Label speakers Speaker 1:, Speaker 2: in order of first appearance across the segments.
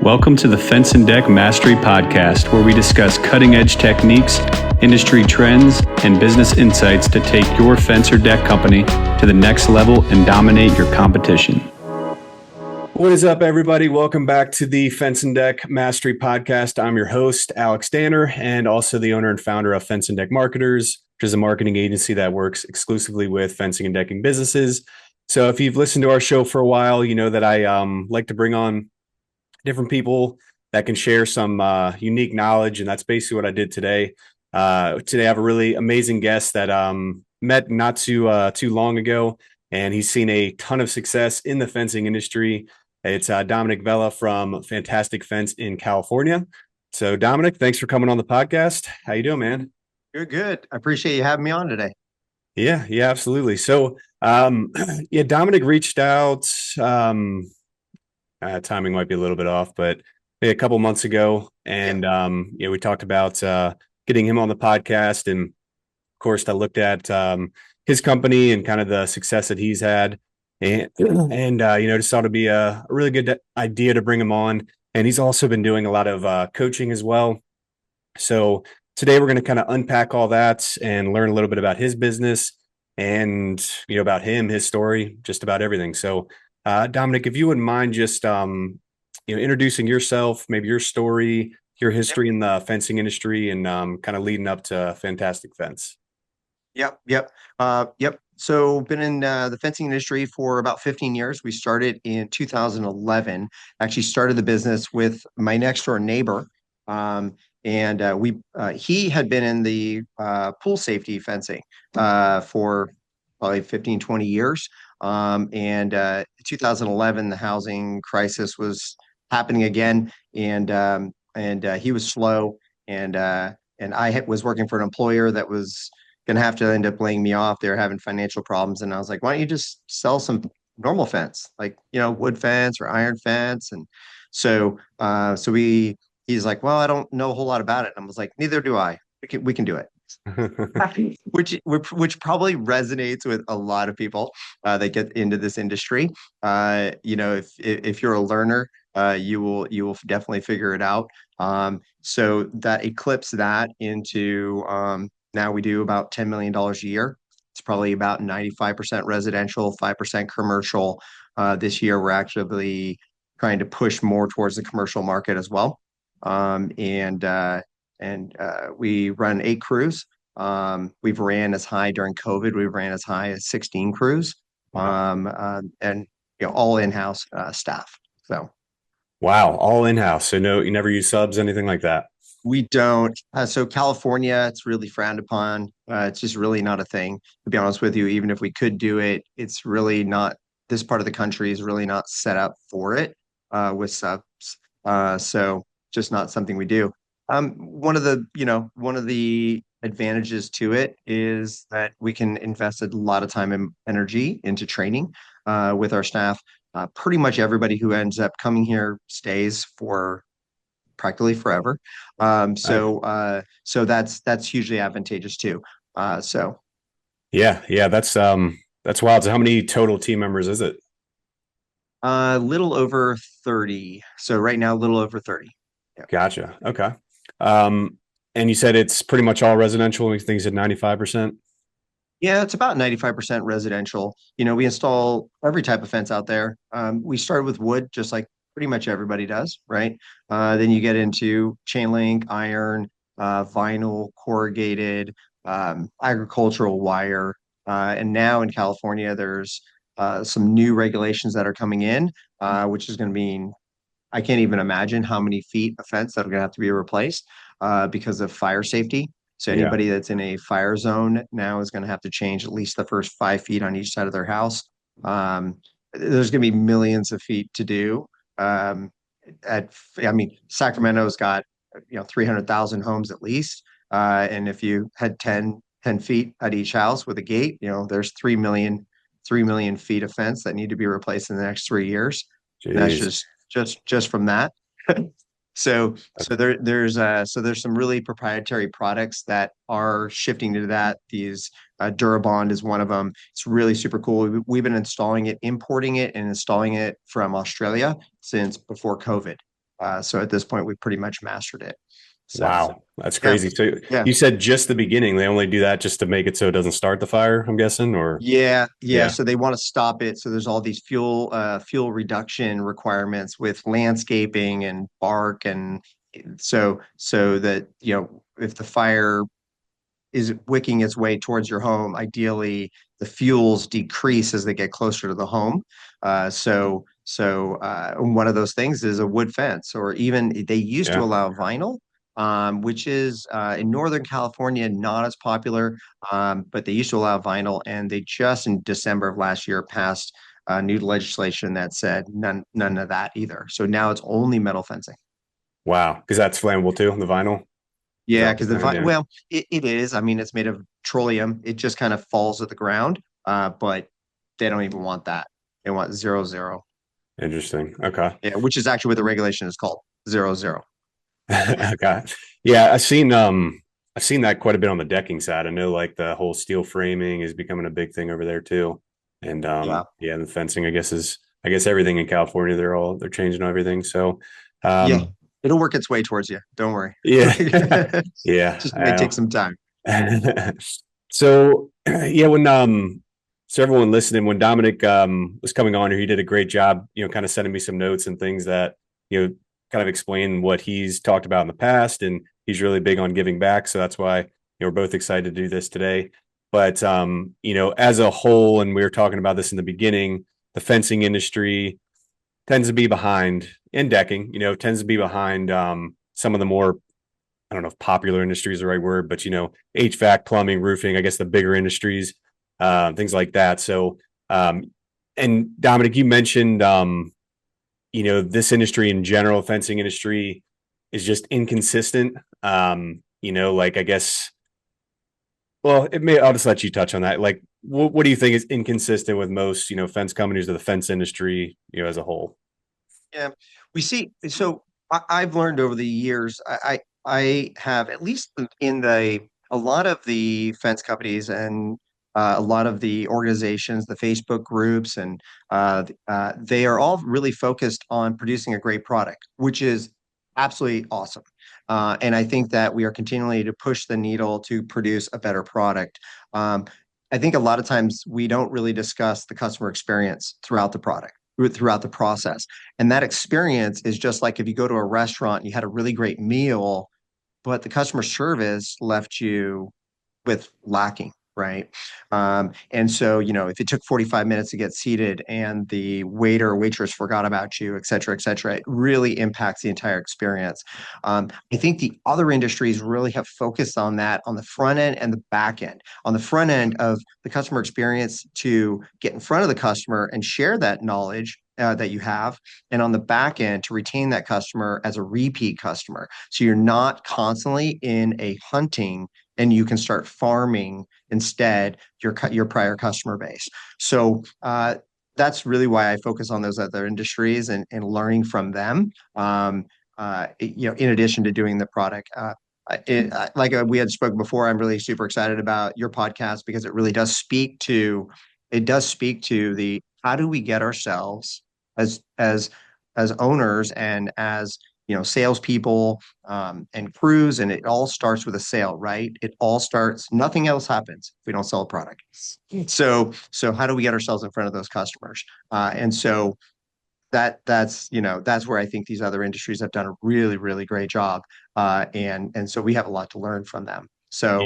Speaker 1: Welcome to the Fence and Deck Mastery Podcast, where we discuss cutting-edge techniques, industry trends, and business insights to take your fence or deck company to the next level and dominate your competition. What is up, everybody? Welcome back to the Fence and Deck Mastery Podcast. I'm your host, Alex Danner, and also the owner and founder of Fence and Deck Marketers, which is a marketing agency that works exclusively with fencing and decking businesses. So if you've listened to our show for a while, you know that I like to bring on different people that can share some unique knowledge, and that's basically what I did today. Today I have a really amazing guest that met not too long ago, and he's seen a ton of success in the fencing industry. It's Dominic Vella from Fantastic Fence in California. So Dominic, thanks for coming on the podcast. How you doing, man?
Speaker 2: Good. I appreciate you having me on today.
Speaker 1: Yeah, absolutely. So Dominic reached out. Timing might be a little bit off, but a couple months ago, and we talked about getting him on the podcast, and of course, I looked at his company and kind of the success that he's had, and just thought it'd be a really good idea to bring him on. And he's also been doing a lot of coaching as well. So today we're going to kind of unpack all that and learn a little bit about his business and about him, his story, just about everything. So. Dominic, if you wouldn't mind just introducing yourself, maybe your story, your history in the fencing industry, and kind of leading up to Fantastic Fence.
Speaker 2: Yep. So been in the fencing industry for about 15 years. We started in 2011. Actually started the business with my next door neighbor. He had been in the pool safety fencing for probably 15, 20 years. 2011, the housing crisis was happening again, and he was slow, and I was working for an employer that was going to have to end up laying me off. They were having financial problems, and I was like, "Why don't you just sell some normal fence, like wood fence or iron fence?" And he's like, "Well, I don't know a whole lot about it." And I was like, "Neither do I. We can do it." which probably resonates with a lot of people that get into this industry. If you're a learner, you will definitely figure it out. So that eclipsed that into now we do about $10 million a year. It's probably about 95% residential, 5% commercial. This year, we're actually trying to push more towards the commercial market as well. We run 8 crews. We've ran as high during COVID. We ran as high as 16 crews, and all in-house staff. So,
Speaker 1: wow, all in-house. So no, you never use subs, anything like that.
Speaker 2: We don't. So California, it's really frowned upon. It's just really not a thing, to be honest with you. Even if we could do it, it's really not. This part of the country is really not set up for it with subs. So just not something we do. One of the advantages to it is that we can invest a lot of time and energy into training with our staff. Pretty much everybody who ends up coming here stays for practically forever. So that's hugely advantageous too.
Speaker 1: That's wild. So how many total team members is it?
Speaker 2: Little over 30. So right now, a little over 30.
Speaker 1: Yeah. Gotcha. Okay. And you said it's pretty much all residential. We think at 95%.
Speaker 2: Yeah, it's about 95% residential. We install every type of fence out there. We started with wood, just like pretty much everybody does, right? Then you get into chain link, iron, vinyl, corrugated, agricultural wire. And now in California, there's some new regulations that are coming in, which is going to mean I can't even imagine how many feet of fence that are going to have to be replaced because of fire safety. So anybody that's in a fire zone now is going to have to change at least the first 5 feet on each side of their house. There's going to be millions of feet to do. Sacramento's got 300,000 homes at least, and if you had 10 feet at each house with a gate, there's 3 million feet of fence that need to be replaced in the next 3 years. That's just from that. So there's some really proprietary products that are shifting to that. These Durabond is one of them. It's really super cool. We've been importing it and installing it from Australia since before COVID. So at this point, we pretty much mastered it. So
Speaker 3: Wow, that's
Speaker 2: yeah,
Speaker 3: crazy. So
Speaker 2: yeah.
Speaker 3: you said just the beginning, they only do that just to make it so it doesn't start the fire, I'm guessing, or
Speaker 2: Yeah.
Speaker 3: yeah,
Speaker 2: So they want to stop it. So there's all these fuel reduction requirements with landscaping and bark, and so that if the fire is wicking its way towards your home, ideally the fuels decrease as they get closer to the home. One of those things is a wood fence, or even they used to
Speaker 3: yeah.
Speaker 2: allow vinyl, which is in Northern California not as popular, but they used to allow vinyl, and they just in December of last year passed new legislation that said none of that either. So now it's only metal fencing.
Speaker 3: Wow, because that's flammable too, the vinyl. Is that
Speaker 2: Yeah,
Speaker 3: what
Speaker 2: because
Speaker 3: you're saying? Yeah.
Speaker 2: well, it is. I mean, it's made of petroleum. It just kind of falls at the ground. But they don't even want that. They want zero zero.
Speaker 3: Interesting. Okay.
Speaker 2: Yeah, which is actually what the regulation is called, zero zero.
Speaker 3: Okay. Yeah, I've seen that quite a bit on the decking side. I know like the whole steel framing is becoming a big thing over there too. And
Speaker 2: Yeah,
Speaker 3: yeah, the fencing I guess everything in California, they're changing everything. So
Speaker 2: yeah.
Speaker 3: um
Speaker 2: It'll work its way towards you. Don't worry.
Speaker 3: yeah. Yeah.
Speaker 2: Just may take some time.
Speaker 3: So yeah, so everyone listening, when Dominic was coming on here, he did a great job, kind of sending me some notes and things that, kind of explain what he's talked about in the past. And he's really big on giving back. So that's why, we're both excited to do this today. But as a whole, and we were talking about this in the beginning, the fencing industry tends to be behind in decking, tends to be behind some of the more, I don't know if popular industry is the right word, but HVAC, plumbing, roofing, I guess the bigger industries, things like that. So, and Dominic, you mentioned, this industry in general, fencing industry is just inconsistent. Like I guess, well, I'll just let you touch on that. Like, what do you think is inconsistent with most, fence companies or the fence industry, as a whole?
Speaker 2: Yeah, we see. So I've learned over the years. I have at least in the a lot of the fence companies and a lot of the organizations, the Facebook groups, and they are all really focused on producing a great product, which is absolutely awesome. And I think that we are continually to push the needle to produce a better product. I think a lot of times we don't really discuss the customer experience throughout the process. And that experience is just like if you go to a restaurant and you had a really great meal, but the customer service left you with lacking, right? And so, if it took 45 minutes to get seated and the waiter or waitress forgot about you, et cetera, it really impacts the entire experience. I think the other industries really have focused on that on the front end and the back end. On the front end of the customer experience to get in front of the customer and share that knowledge that you have, and on the back end to retain that customer as a repeat customer. So you're not constantly in a hunting and you can start farming instead your prior customer base. So that's really why I focus on those other industries and learning from them. In addition to doing the product. Like we had spoken before, I'm really super excited about your podcast because it does speak to the how do we get ourselves as owners and as salespeople and crews, and it all starts with a sale, right? It all starts. Nothing else happens if we don't sell a product. So how do we get ourselves in front of those customers? And so that's where I think these other industries have done a really really great job, and so we have a lot to learn from them.
Speaker 3: Yeah,
Speaker 2: So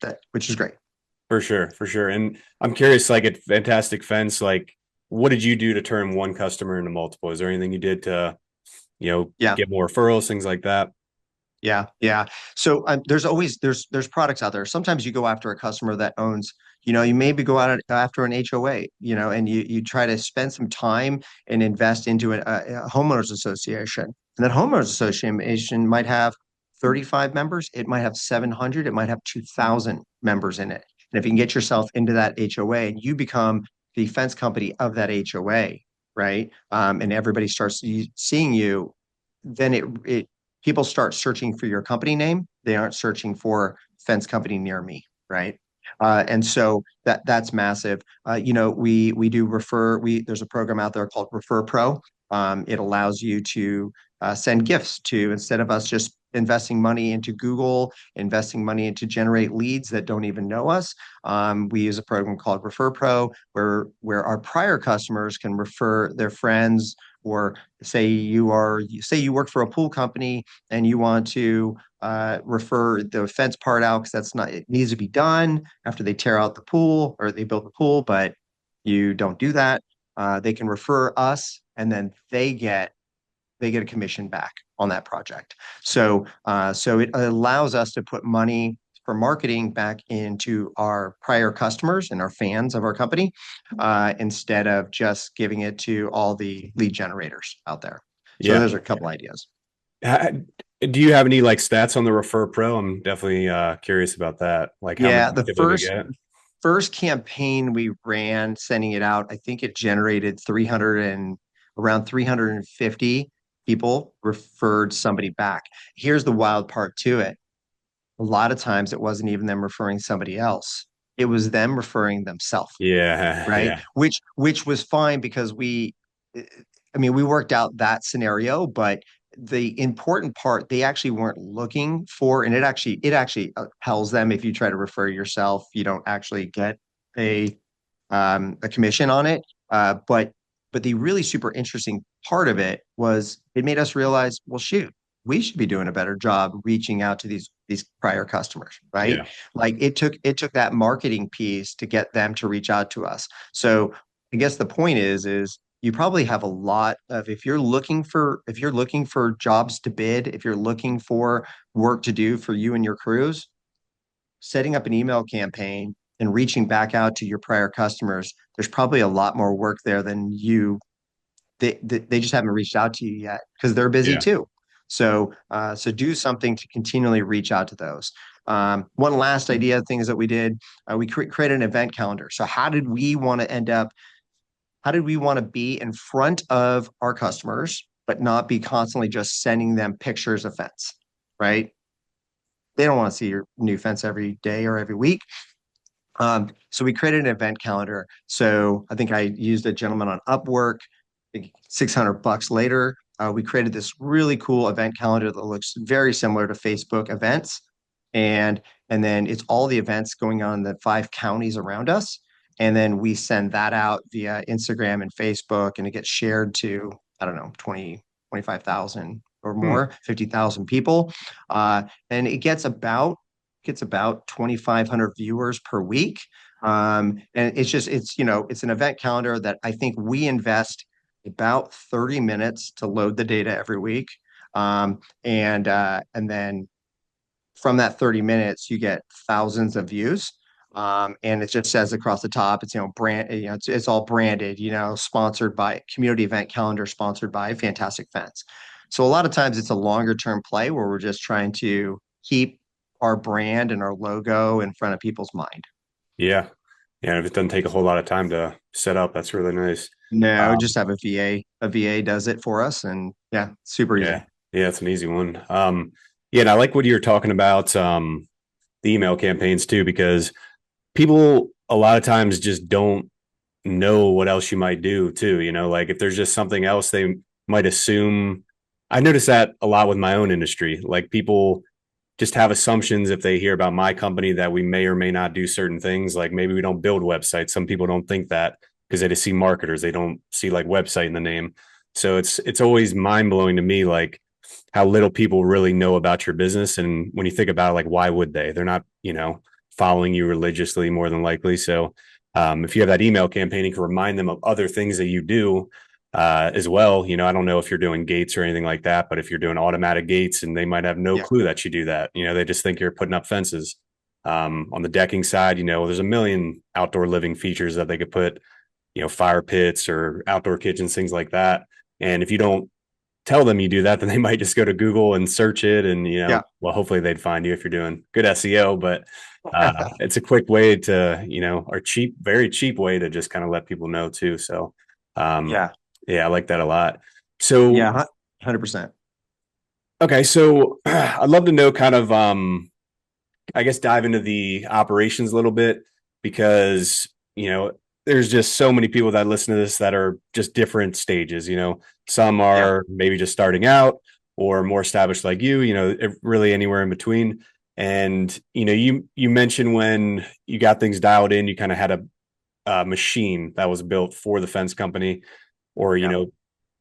Speaker 2: that which is great.
Speaker 3: for sure, for sure. And I'm curious, like at Fantastic Fence, like what did you do to turn one customer into multiple? Is there anything you did to,
Speaker 2: Yeah.
Speaker 3: get more referrals, things like that?
Speaker 2: Yeah. So there's products out there. Sometimes you go after a customer that owns, you maybe go out after an HOA, and you try to spend some time and invest into a homeowners association. And that homeowners association might have 35 members, it might have 700, it might have 2,000 members in it. And if you can get yourself into that HOA and you become the fence company of that HOA, right? And everybody starts seeing you, then it people start searching for your company name. They aren't searching for fence company near me, right? And so that's massive. We do refer. There's a program out there called Refer Pro. It allows you to send gifts to, instead of us just investing money into Google, investing money into generate leads that don't even know us. We use a program called Refer Pro, where our prior customers can refer their friends, or say you work for a pool company and you want to refer the fence part out, because it needs to be done after they tear out the pool or they build the pool, but you don't do that. They can refer us, and then they get a commission back on that project. So it allows us to put money for marketing back into our prior customers and our fans of our company, instead of just giving it to all the lead generators out there. So
Speaker 3: Yeah.
Speaker 2: those are a couple ideas.
Speaker 3: Do you have any like stats on the Refer Pro? I'm definitely curious about that. Like how
Speaker 2: Yeah,
Speaker 3: many
Speaker 2: the
Speaker 3: people they get?
Speaker 2: first campaign we ran sending it out, I think it generated around 350 people referred somebody back. Here's the wild part to it. A lot of times it wasn't even them referring somebody else. It was them referring themselves,
Speaker 3: Yeah,
Speaker 2: right?
Speaker 3: yeah,
Speaker 2: Which was fine, because we worked out that scenario, but the important part, they actually weren't looking for, and it actually tells them, if you try to refer yourself, you don't actually get a commission on it. But the really super interesting part of it was, it made us realize, well, shoot, we should be doing a better job reaching out to these prior customers, right?
Speaker 3: yeah,
Speaker 2: Like it took that marketing piece to get them to reach out to us. So I guess the point is you probably have a lot of, if you're looking for jobs to bid, if you're looking for work to do for you and your crews, setting up an email campaign and reaching back out to your prior customers, there's probably a lot more work there than they just haven't reached out to you yet, because they're busy
Speaker 3: yeah,
Speaker 2: too. So do something to continually reach out to those. One last idea, things that we did, we created an event calendar. So how did we want to be in front of our customers, but not be constantly just sending them pictures of fence, right? They don't want to see your new fence every day or every week. So we created an event calendar. So I think I used a gentleman on Upwork. I think $600 later, we created this really cool event calendar that looks very similar to Facebook events, and then it's all the events going on in the 5 counties around us, and then we send that out via Instagram and Facebook, and it gets shared to, I don't know, 25,000 or
Speaker 3: hmm,
Speaker 2: more, 50,000 people, and it gets about 2,500 viewers per week. And it's an event calendar that I think we invest about 30 minutes to load the data every week. And then from that 30 minutes, you get thousands of views. And it just says across the top, it's, brand, it's all branded, sponsored by community event calendar, sponsored by Fantastic Fence. So a lot of times it's a longer term play where we're just trying to keep our brand and our logo in front of people's mind.
Speaker 3: yeah, yeah. If it doesn't take a whole lot of time to set up, that's really nice.
Speaker 2: No,
Speaker 3: Um,
Speaker 2: just have a VA. A VA does it for us, and yeah, super
Speaker 3: yeah,
Speaker 2: easy.
Speaker 3: yeah, it's an easy one. Yeah, and I like what you were talking about, the email campaigns too, because people a lot of times just don't know what else you might do too. Like if there's just something else they might assume. I notice that a lot with my own industry. Like people just have assumptions if they hear about my company that we may or may not do certain things. Like maybe we don't build websites. Some people don't think that because they just see marketers. They don't see like website in the name. So it's always mind blowing to me, like how little people really know about your business. And when you think about it, like, why would they? They're not, following you religiously more than likely. So if you have that email campaign, you can remind them of other things that you do as well. I don't know if you're doing gates or anything like that, but if you're doing automatic gates and they might have no
Speaker 2: Yeah,
Speaker 3: clue that you do that, they just think you're putting up fences. On the decking side, there's a million outdoor living features that they could put, fire pits or outdoor kitchens, things like that. And if you don't tell them you do that, then they might just go to Google and search it. And,
Speaker 2: yeah,
Speaker 3: well, hopefully they'd find you if you're doing good SEO, but it's a quick way to, or cheap, very cheap way to just kind of let people know too. So, um,
Speaker 2: yeah,
Speaker 3: yeah, I like that a lot. So,
Speaker 2: yeah, 100%.
Speaker 3: okay. So I'd love to know kind of, I guess dive into the operations a little bit because, there's just so many people that listen to this that are just different stages. Some
Speaker 2: Yeah.
Speaker 3: are maybe just starting out or more established like you, really anywhere in between. And, you mentioned when you got things dialed in, you kind of had a machine that was built for the fence company, or,
Speaker 2: Yeah.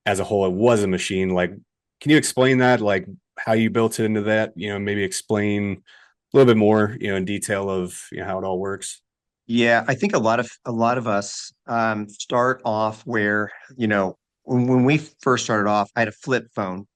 Speaker 3: as a whole, it was a machine. Like, can you explain that? Like how you built it into that, maybe explain a little bit more, in detail of, how it all works.
Speaker 2: Yeah, I think a lot of us start off where, when we first started off, I had a flip phone,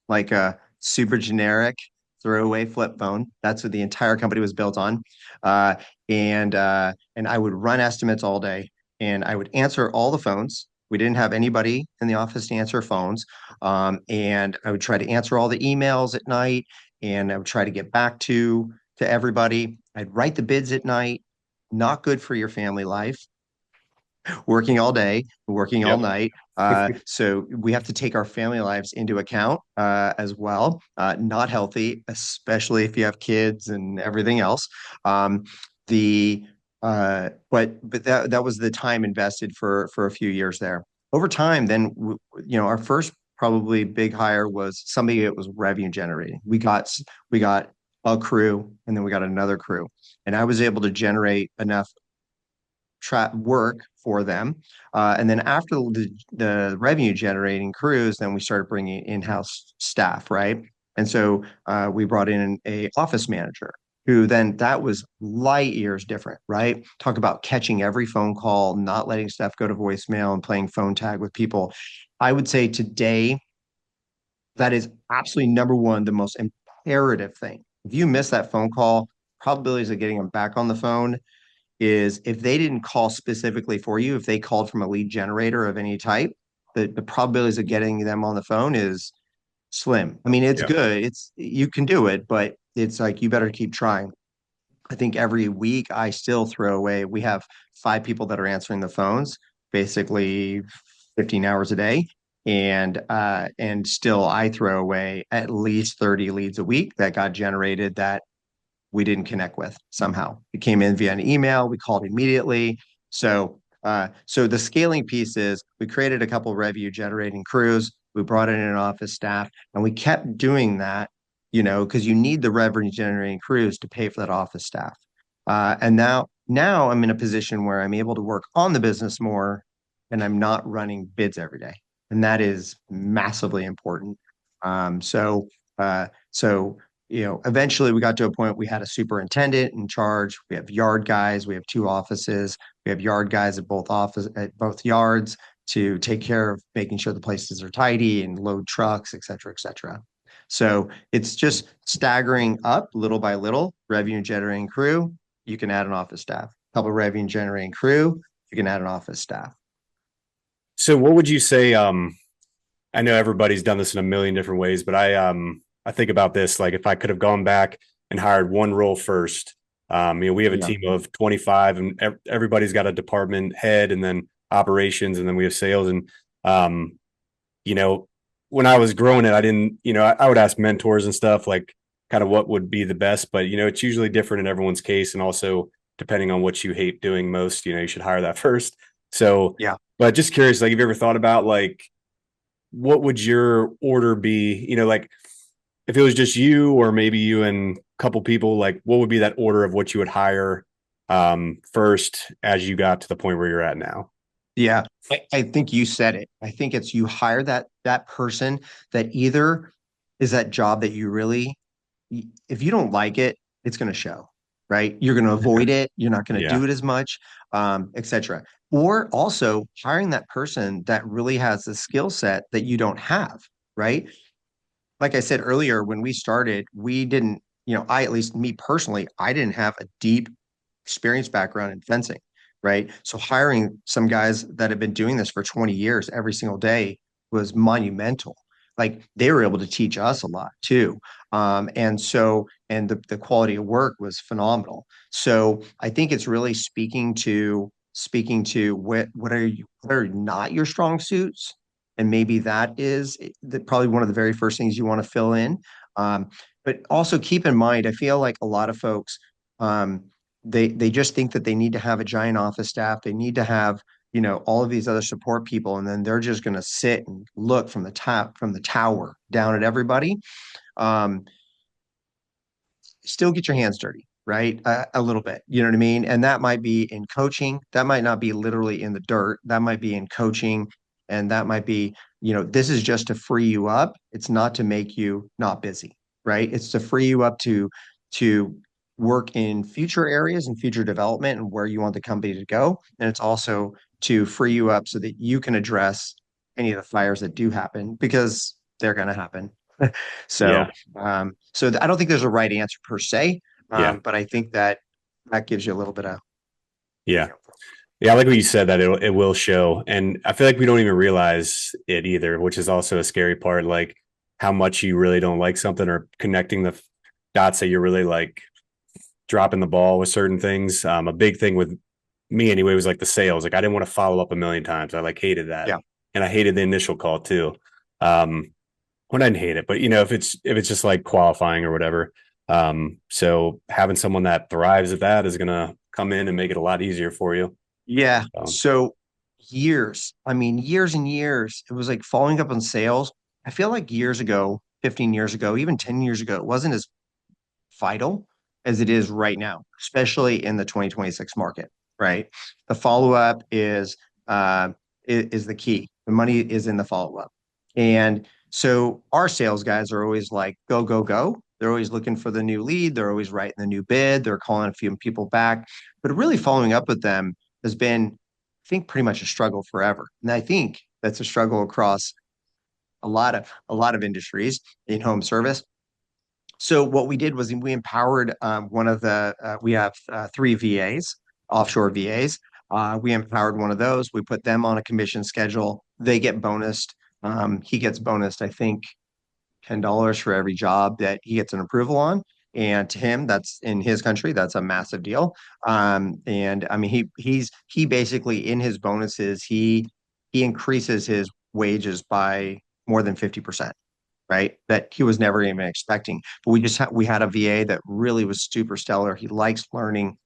Speaker 2: like a super generic throwaway flip phone. That's what the entire company was built on. Uh, and I would run estimates all day, and I would answer all the phones. We didn't have anybody in the office to answer phones. And I would try to answer all the emails at night, and I would try to get back to everybody. I'd write the bids at night. Not good for your family life, working all day, working all
Speaker 3: Yep.
Speaker 2: night. So we have to take our family lives into account as well. Not healthy, especially if you have kids and everything else. The but that was the time invested for a few years there. Over time, then our first probably big hire was somebody that was revenue generating. We got a crew, and then we got another crew, and I was able to generate enough work for them. And then after the revenue generating crews, then we started bringing in-house staff, right? And so we brought in a office manager who then that was light years different, right? Talk about catching every phone call, not letting stuff go to voicemail and playing phone tag with people. I would say today that is absolutely number one, the most imperative thing. If you miss that phone call, probabilities of getting them back on the phone is if they didn't call specifically for you, if they called from a lead generator of any type, the probabilities of getting them on the phone is slim. I mean, it's
Speaker 3: Yep.
Speaker 2: good. It's you can do it, but it's like you better keep trying. I think every week I still throw away. We have 5 people that are answering the phones, basically 15 hours a day. And still I throw away at least 30 leads a week that got generated that we didn't connect with somehow. It came in via an email. We called immediately. So the scaling piece is we created a couple of revenue generating crews. We brought in an office staff, and we kept doing that, because you need the revenue generating crews to pay for that office staff. And now I'm in a position where I'm able to work on the business more, and I'm not running bids every day, and that is massively important. So eventually we got to a point we had a superintendent in charge. We have yard guys. We have 2 offices. We have yard guys at both yards to take care of making sure the places are tidy and load trucks, et cetera, et cetera. So it's just staggering up little by little. Revenue generating crew, you can add an office staff. Couple revenue generating crew, you can add an office staff.
Speaker 3: So what would you say? I know everybody's done this in a million different ways, but I think about this like if I could have gone back and hired one role first. We have a
Speaker 2: Yeah.
Speaker 3: team of 25 and everybody's got a department head and then operations and then we have sales. And you know, when I was growing it, I didn't, I would ask mentors and stuff like kind of what would be the best, but it's usually different in everyone's case. And also depending on what you hate doing most, you should hire that first. So,
Speaker 2: Yeah.
Speaker 3: but just curious, like, have you ever thought about like, what would your order be? Like if it was just you or maybe you and a couple people, like what would be that order of what you would hire first as you got to the point where you're at now?
Speaker 2: Yeah, I think you said it. I think it's you hire that person that either is that job that you really, if you don't like it, it's going to show, right? You're going to avoid it. You're not going to
Speaker 3: Yeah.
Speaker 2: do it as much, etc. Or also hiring that person that really has the skill set that you don't have, right? Like I said earlier, when we started, we didn't, I, at least me personally, I didn't have a deep experience background in fencing, right? So hiring some guys that have been doing this for 20 years every single day was monumental. Like they were able to teach us a lot too. And the quality of work was phenomenal. So I think it's really speaking to what are not your strong suits, and maybe that is probably one of the very first things you want to fill in. But also keep in mind, I feel like a lot of folks, um, they just think that they need to have a giant office staff. They need to have, all of these other support people, and then they're just going to sit and look from the top, from the tower down at everybody. Um, Still get your hands dirty, right? A little bit, you know what I mean? And that might be in coaching. That might not be literally in the dirt. That might be in coaching. And that might be, this is just to free you up. It's not to make you not busy, right? It's to free you up to work in future areas and future development and where you want the company to go. And it's also to free you up so that you can address any of the fires that do happen, because they're going to happen. So,
Speaker 3: Yeah.
Speaker 2: I don't think there's a right answer per se,
Speaker 3: Yeah.
Speaker 2: but I think that gives you a little bit of,
Speaker 3: Yeah. Yeah. I like what you said, that it will show. And I feel like we don't even realize it either, which is also a scary part. Like how much you really don't like something, or connecting the dots that you're really like dropping the ball with certain things. A big thing with me anyway was like the sales. Like I didn't want to follow up a million times. I like hated that.
Speaker 2: yeah,
Speaker 3: And I hated the initial call too. Well, I didn't hate it, but if it's just like qualifying or whatever. So having someone that thrives at that is gonna come in and make it a lot easier for you.
Speaker 2: yeah.
Speaker 3: So,
Speaker 2: So I mean, years and years, it was like following up on sales. I feel like years ago, 15 years ago, even 10 years ago, it wasn't as vital as it is right now, especially in the 2026 market, right? The follow up is the key. The money is in the follow up. And so our sales guys are always like, go, go, go. They're always looking for the new lead. They're always writing the new bid. They're calling a few people back. But really following up with them has been, I think, pretty much a struggle forever. And I think that's a struggle across a lot of industries in home service. So what we did was we empowered we have three VAs, offshore VAs. We empowered one of those. We put them on a commission schedule. They get bonused. He gets bonused, I think, $10 for every job that he gets an approval on. And to him, that's in his country, that's a massive deal. And I mean, he basically in his bonuses, he increases his wages by more than 50%, right? That he was never even expecting. But we had a VA that really was super stellar. He likes learning.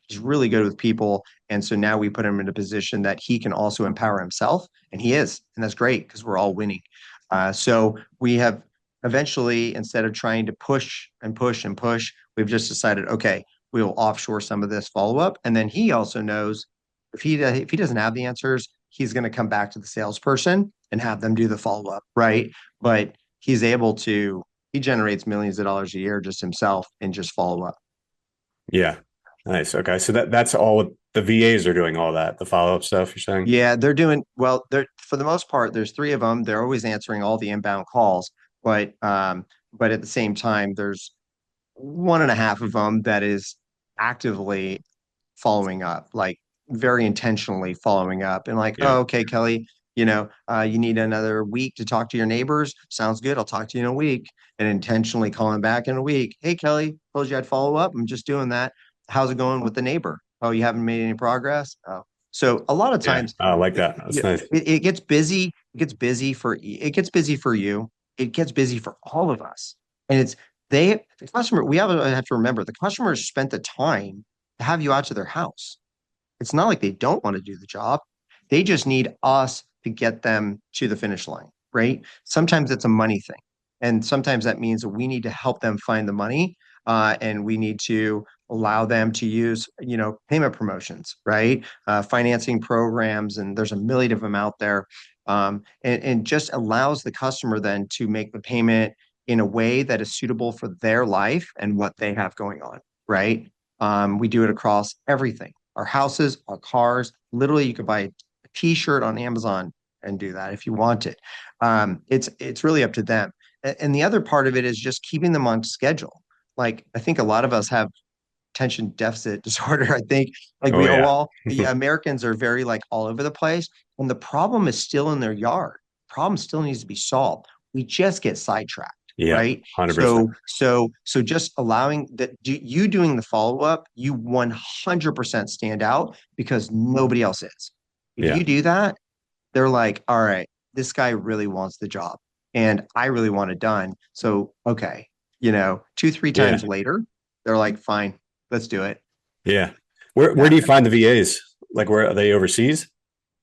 Speaker 2: He's really good with people, and so now we put him in a position that he can also empower himself, and he is, and that's great because we're all winning. So we have eventually, instead of trying to push and push and push, we've just decided, okay, we'll offshore some of this follow up, and then he also knows if he doesn't have the answers, he's going to come back to the salesperson and have them do the follow up, right? But he generates millions of dollars a year just himself and just follow up.
Speaker 3: yeah. Nice. Okay. So that's all the VAs are doing, all that, the follow-up stuff you're saying?
Speaker 2: Yeah, they're doing well. They're for the most part, there's three of them. They're always answering all the inbound calls, but at the same time, there's one and a half of them that is actively following up, like very intentionally following up, and like,
Speaker 3: Yeah.
Speaker 2: oh, okay, Kelly, you need another week to talk to your neighbors. Sounds good. I'll talk to you in a week. And intentionally calling back in a week. Hey, Kelly, told you I'd follow up. I'm just doing that. How's it going with the neighbor? Oh, you haven't made any progress? Oh. So a lot of
Speaker 3: Yeah.
Speaker 2: times
Speaker 3: I like that. That's nice.
Speaker 2: it gets busy. It gets busy for you. It gets busy for all of us. And the customer, have to remember the customers spent the time to have you out to their house. It's not like they don't want to do the job. They just need us to get them to the finish line, right? Sometimes it's a money thing. And sometimes that means that we need to help them find the money, and we need to allow them to use, payment promotions, right? Financing programs, and there's a million of them out there. And just allows the customer then to make the payment in a way that is suitable for their life and what they have going on, right? We do it across everything, our houses, our cars. Literally, you could buy a t-shirt on Amazon and do that if you want it. It's really up to them. And the other part of it is just keeping them on schedule. Like I think a lot of us have attention deficit disorder. I think like
Speaker 3: Oh yeah.
Speaker 2: Americans are very like all over the place, and the problem is still in their yard. Problem still needs to be solved. We just get sidetracked,
Speaker 3: Yeah.
Speaker 2: right?
Speaker 3: 100%.
Speaker 2: So just allowing that you doing the follow up, you 100% stand out because nobody else is. If
Speaker 3: Yeah.
Speaker 2: you do that, they're like, all right, this guy really wants the job and I really want it done. So, okay, two, three
Speaker 3: Yeah.
Speaker 2: times later, they're like, fine, let's do it.
Speaker 3: Yeah. Where do you find the VAs? Like, where are they overseas?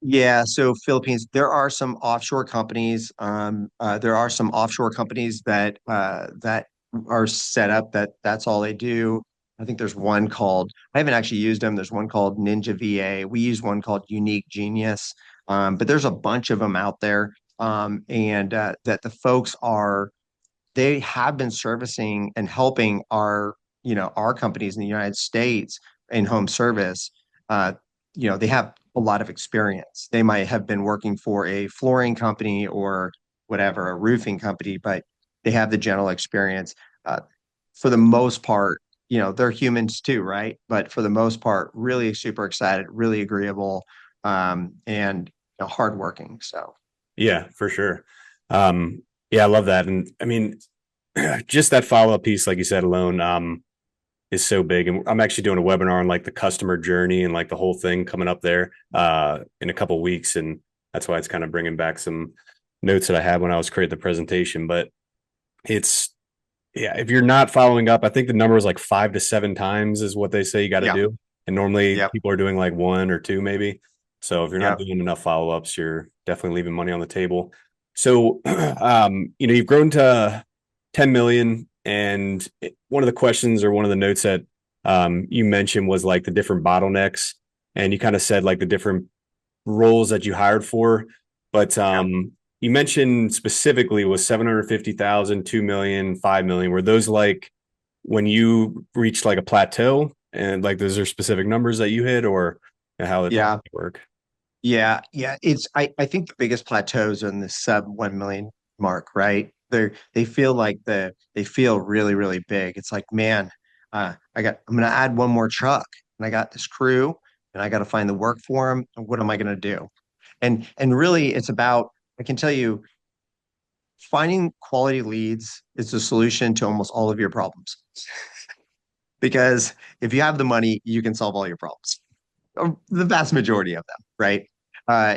Speaker 2: Yeah, so Philippines, there are some offshore companies. That are set up that's all they do. I think there's one called, I haven't actually used them. There's one called Ninja VA. We use one called Unique Genius. But there's a bunch of them out there. And that the folks are they have been servicing and helping our companies in the United States in home service. Uh, they have a lot of experience. They might have been working for a flooring company or whatever, a roofing company, but they have the general experience. Uh, for the most part, they're humans too, right? But for the most part, really super excited, really agreeable, and hardworking. So
Speaker 3: Yeah, for sure. Yeah, I love that. And I mean, just that follow up piece, like you said, alone, is so big. And I'm actually doing a webinar on like the customer journey and like the whole thing coming up there in a couple of weeks. And that's why it's kind of bringing back some notes that I had when I was creating the presentation. But it's, yeah, if you're not following up, I think the number is like 5 to 7 times is what they say you got to
Speaker 2: yeah,
Speaker 3: do. And normally
Speaker 2: yep,
Speaker 3: people are doing like 1 or 2 maybe. So if you're not
Speaker 2: yep,
Speaker 3: doing enough follow ups, you're definitely leaving money on the table. So, you've grown to 10 million. And one of the questions or one of the notes that you mentioned was like the different bottlenecks. And you kind of said like the different roles that you hired for. But
Speaker 2: yep.
Speaker 3: you mentioned specifically was 750,000, 2 million, 5 million. Were those like when you reached like a plateau and like those are specific numbers that you hit or how it
Speaker 2: Yeah,
Speaker 3: work?
Speaker 2: yeah. I think the biggest plateaus are in the sub 1 million mark, right? They feel really, really big. It's like, man, I'm gonna add one more truck and I got this crew and I got to find the work for them. And what am I gonna do? And really it's about, I can tell you, finding quality leads is the solution to almost all of your problems. Because if you have the money, you can solve all your problems. The vast majority of them, right?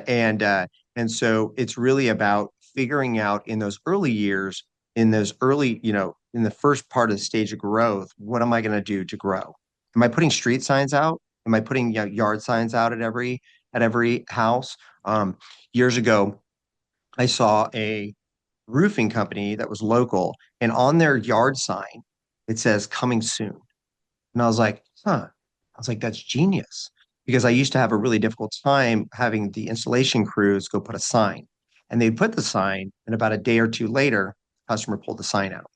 Speaker 2: And so it's really about figuring out in those early years, in the first part of the stage of growth, what am I going to do to grow? Am I putting street signs out? Am I putting yard signs out at every house? Years ago, I saw a roofing company that was local, and on their yard sign, it says "coming soon." And I was like, huh. I was like, that's genius. Because I used to have a really difficult time having the installation crews go put a sign. And they put the sign, and about a day or two later, customer pulled the sign out.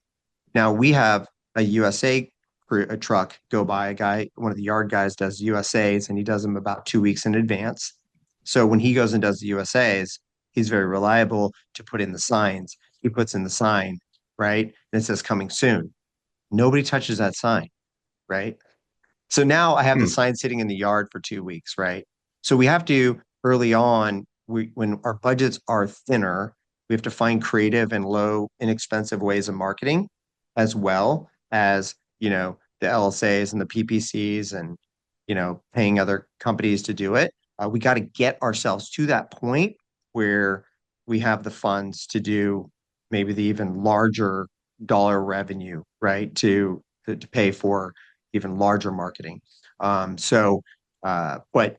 Speaker 2: Now we have a USA a truck go by, a guy, one of the yard guys does USAs, and he does them about 2 weeks in advance. So when he goes and does the USAs, he's very reliable to put in the signs. He puts in the sign, right? And it says coming soon. Nobody touches that sign, right? So now I have the
Speaker 3: Hmm.
Speaker 2: sign sitting in the yard for 2 weeks, right? So we have to early on, when our budgets are thinner, we have to find creative and low, inexpensive ways of marketing, as well as, the LSAs and the PPCs and, paying other companies to do it. We got to get ourselves to that point where we have the funds to do maybe the even larger dollar revenue, right? To pay for even larger marketing. But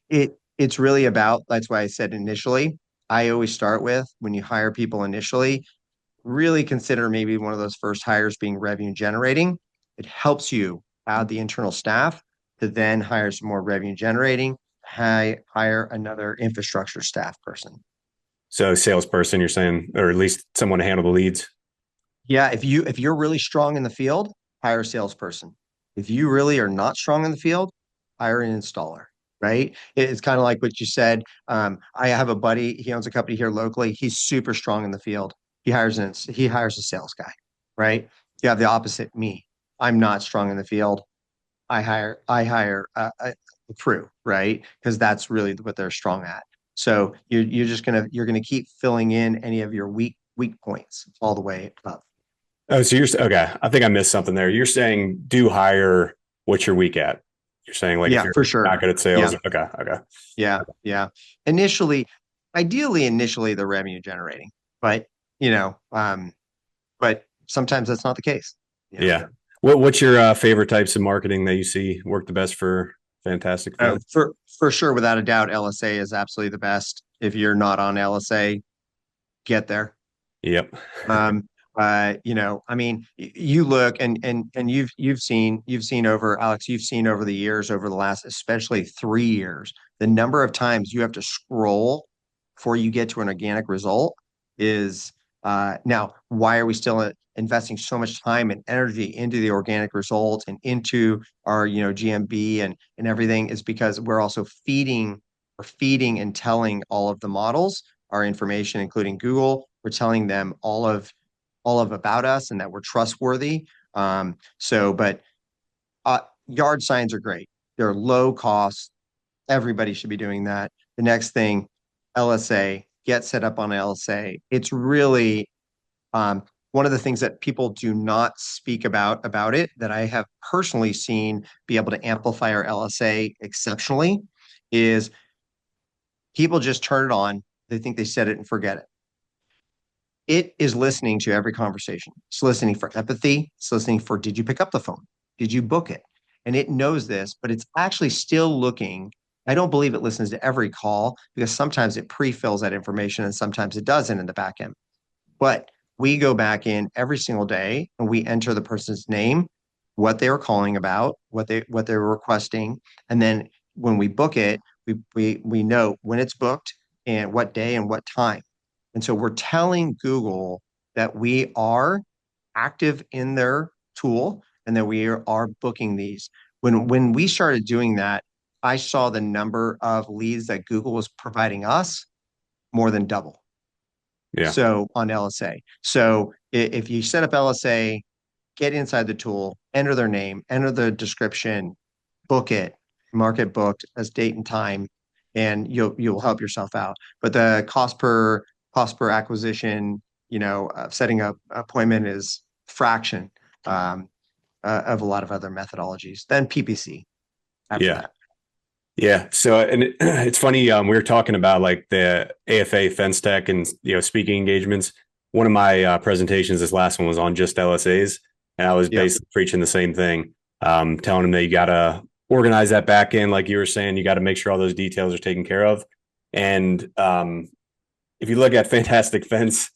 Speaker 2: it's really about, that's why I said initially, I always start with, when you hire people initially, really consider maybe one of those first hires being revenue generating. It helps you add the internal staff to then hire some more revenue generating, hire another infrastructure staff person.
Speaker 3: So salesperson, you're saying, or at least someone to handle the leads.
Speaker 2: Yeah, if you're really strong in the field, hire a salesperson. If you really are not strong in the field, hire an installer, right? It's kind of like what you said. I have a buddy, he owns a company here locally. He's super strong in the field. He hires a sales guy, right? You have the opposite me. I'm not strong in the field. I hire a crew, right? Because that's really what they're strong at. So you're gonna keep filling in any of your weak points all the way up.
Speaker 3: Oh, so okay. I think I missed something there. You're saying do hire what you're weak at. You're saying like if
Speaker 2: Yeah,
Speaker 3: you're
Speaker 2: for sure.
Speaker 3: not good at sales,
Speaker 2: Yeah,
Speaker 3: okay, okay.
Speaker 2: yeah, yeah. Initially, ideally, the revenue generating, but you know, um, but sometimes that's not the case.
Speaker 3: Yeah. What's your favorite types of marketing that you see work the best for Fantastic
Speaker 2: Oh,
Speaker 3: Fence?
Speaker 2: for sure, without a doubt, LSA is absolutely the best. If you're not on LSA, get there.
Speaker 3: Yep.
Speaker 2: I mean, you look and you've seen over Alex, you've seen over the years, over the last especially 3 years, the number of times you have to scroll before you get to an organic result is now why are we still investing so much time and energy into the organic results and into our GMB and everything is because we're feeding and telling all of the models our information, including Google. We're telling them all of about us and that we're trustworthy. But yard signs are great. They're low cost. Everybody should be doing that. The next thing, LSA, get set up on LSA. It's really one of the things that people do not speak about it that I have personally seen be able to amplify our LSA exceptionally is people just turn it on. They think they set it and forget it. It is listening to every conversation. It's listening for empathy. It's listening for, did you pick up the phone? Did you book it? And it knows this, but it's actually still looking. I don't believe it listens to every call because sometimes it pre-fills that information and sometimes it doesn't in the back end. But we go back in every single day and we enter the person's name, what they were calling about, what they were requesting, and then when we book it, we know when it's booked and what day and what time. And so we're telling Google that we are active in their tool and that we are booking these. When we started doing that, I saw the number of leads that Google was providing us more than double.
Speaker 3: Yeah.
Speaker 2: So on LSA. So if you set up LSA, get inside the tool, enter their name, enter the description, book it, mark it booked as date and time, and you'll help yourself out. But the cost per acquisition, setting up appointment is fraction of a lot of other methodologies. Then PPC after
Speaker 3: Yeah.
Speaker 2: that.
Speaker 3: Yeah. So, and it's funny. We were talking about like the AFA fence tech and, speaking engagements. One of my presentations, this last one was on just LSAs. And I was
Speaker 2: Yep.
Speaker 3: basically preaching the same thing, telling them that you got to organize that back end. Like you were saying, you got to make sure all those details are taken care of. And if you look at Fantastic Fence,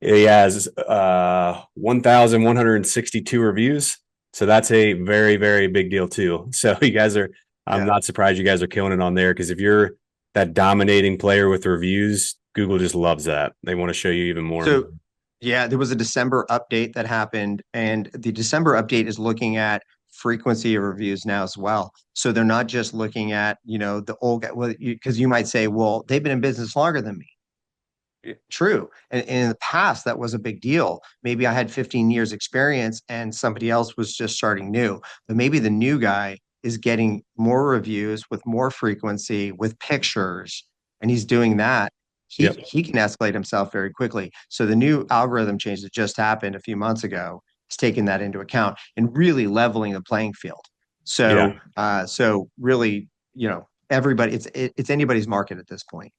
Speaker 3: he has 1,162 reviews. So that's a very, very big deal too. So you guys are, I'm
Speaker 2: Yeah.
Speaker 3: not surprised you guys are killing it on there because if you're that dominating player with reviews, Google just loves that. They want to show you even more.
Speaker 2: So yeah, there was a December update that happened, and the December update is looking at frequency of reviews now as well. So they're not just looking at, the old guy, well, because you might say, well, they've been in business longer than me. True. And in the past, that was a big deal. Maybe I had 15 years experience and somebody else was just starting new. But maybe the new guy is getting more reviews with more frequency, with pictures, and he's doing that. He
Speaker 3: Yep.
Speaker 2: he can escalate himself very quickly. So the new algorithm change that just happened a few months ago is taking that into account and really leveling the playing field.
Speaker 3: Yeah.
Speaker 2: So really, everybody, it's anybody's market at this point.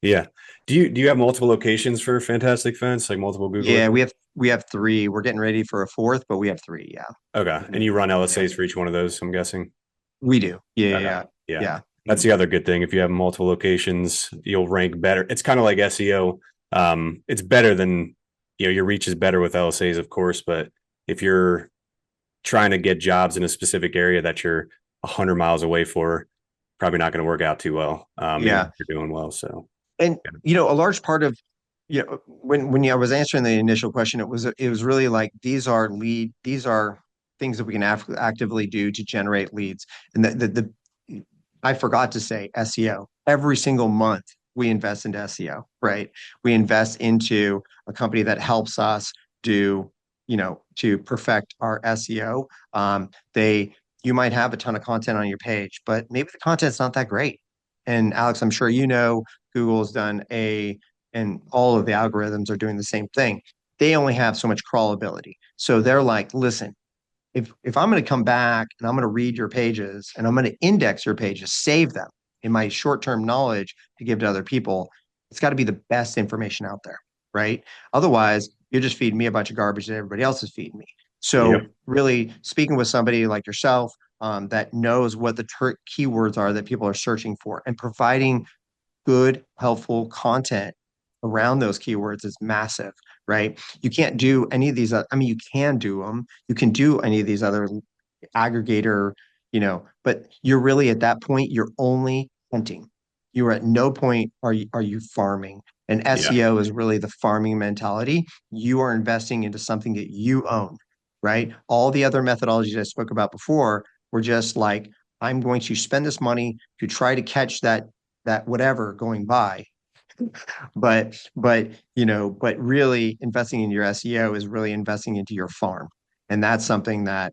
Speaker 3: Yeah. Do you have multiple locations for Fantastic Fence, like multiple Google?
Speaker 2: Yeah, we have three. We're getting ready for a fourth, but we have three. Yeah,
Speaker 3: Okay. And you run LSAs for each one of those, I'm guessing.
Speaker 2: we do. Yeah,
Speaker 3: Okay.
Speaker 2: yeah,
Speaker 3: Yeah.
Speaker 2: yeah,
Speaker 3: That's the other good thing. If you have multiple locations, you'll rank better. It's kind of like SEO. It's better than, your reach is better with LSAs, of course, but if you're trying to get jobs in a specific area that you're 100 miles away for, probably not going to work out too well. Even
Speaker 2: yeah.
Speaker 3: if you're doing well. So,
Speaker 2: And
Speaker 3: yeah.
Speaker 2: a large part of when I was answering the initial question, it was really like these are things that we can actively do to generate leads. And I forgot to say SEO. Every single month we invest into SEO, right? We invest into a company that helps us do, to perfect our SEO. You might have a ton of content on your page, but maybe the content's not that great. And Alex, I'm sure Google's and all of the algorithms are doing the same thing. They only have so much crawlability. So they're like, listen, if I'm going to come back and I'm going to read your pages and I'm going to index your pages, save them in my short-term knowledge to give to other people, it's got to be the best information out there, right? Otherwise, you're just feeding me a bunch of garbage that everybody else is feeding me. So really speaking with somebody like yourself, that knows what the keywords are that people are searching for, and providing good, helpful content around those keywords is massive, right? You can't do any of these. I mean, you can do them. You can do any of these other aggregator, but you're really at that point, you're only hunting. You're at no point are you farming. And
Speaker 3: Yeah.
Speaker 2: SEO is really the farming mentality. You are investing into something that you own, right? All the other methodologies I spoke about before were just like, I'm going to spend this money to try to catch that whatever going by. But really investing in your SEO is really investing into your farm. And that's something that,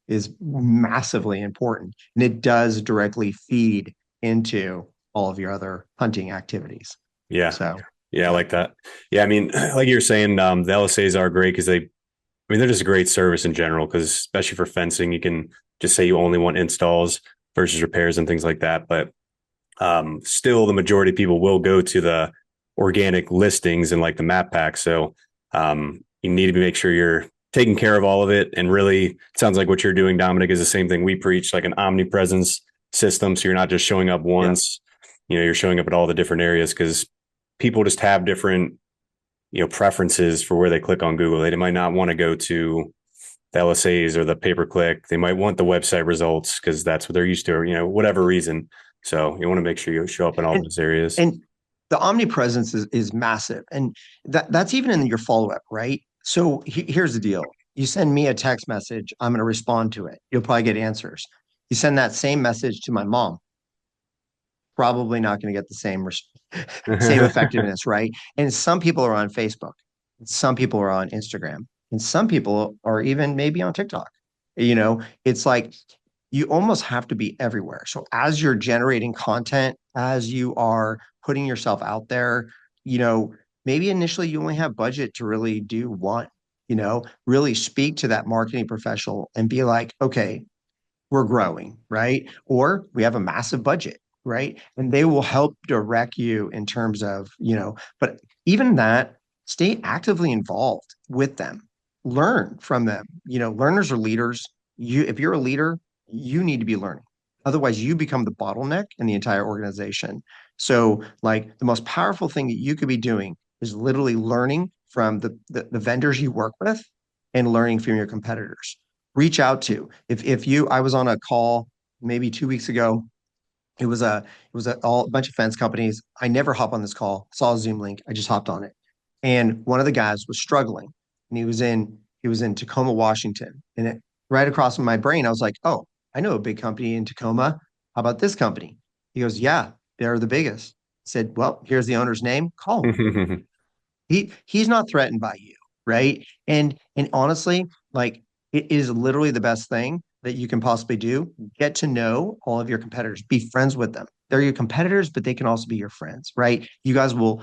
Speaker 2: is massively important. And it does directly feed into all of your other hunting activities.
Speaker 3: Yeah.
Speaker 2: So,
Speaker 3: Yeah. I like that. Yeah. I mean, like you were saying, the LSAs are great because they're just a great service in general, because especially for fencing, you can just say you only want installs versus repairs and things like that. But still the majority of people will go to the organic listings and like the map pack. So you need to make sure you're taking care of all of it. And really, it sounds like what you're doing, Dominic, is the same thing we preach, like an omnipresence system. So you're not just showing up once, you're showing up at all the different areas, because people just have different, preferences for where they click on Google. They might not want to go to the LSAs or the pay-per-click. They might want the website results because that's what they're used to, or, whatever reason. So you want to make sure you show up in all
Speaker 2: and,
Speaker 3: those areas.
Speaker 2: and the omnipresence is massive. And that's even in your follow-up, right? So here's the deal. You send me a text message, I'm going to respond to it. You'll probably get answers. You send that same message to my mom, probably not going to get the same effectiveness, right? And some people are on Facebook, some people are on Instagram, and some people are even maybe on TikTok. It's like you almost have to be everywhere. So as you're generating content, as you are putting yourself out there, maybe initially you only have budget to really do one, really speak to that marketing professional and be like, okay, we're growing, right? Or we have a massive budget, right? And they will help direct you in terms of, but even that, stay actively involved with them, learn from them. Learners are leaders. If you're a leader, you need to be learning. Otherwise, you become the bottleneck in the entire organization. So, like, the most powerful thing that you could be doing is literally learning from the vendors you work with and learning from your competitors. Reach out to. If you, I was on a call maybe 2 weeks ago. It was a all a bunch of fence companies. I never hop on this call. Saw a Zoom link. I just hopped on it, and one of the guys was struggling, and he was in Tacoma, Washington, and it right across from my brain, I was like, oh, I know a big company in Tacoma. How about this company? He goes, yeah, they're the biggest. I said, well, here's the owner's name. Call him. He's not threatened by you, right? And honestly, like, it is literally the best thing that you can possibly do. Get to know all of your competitors, be friends with them. They're your competitors, but they can also be your friends, right? You guys will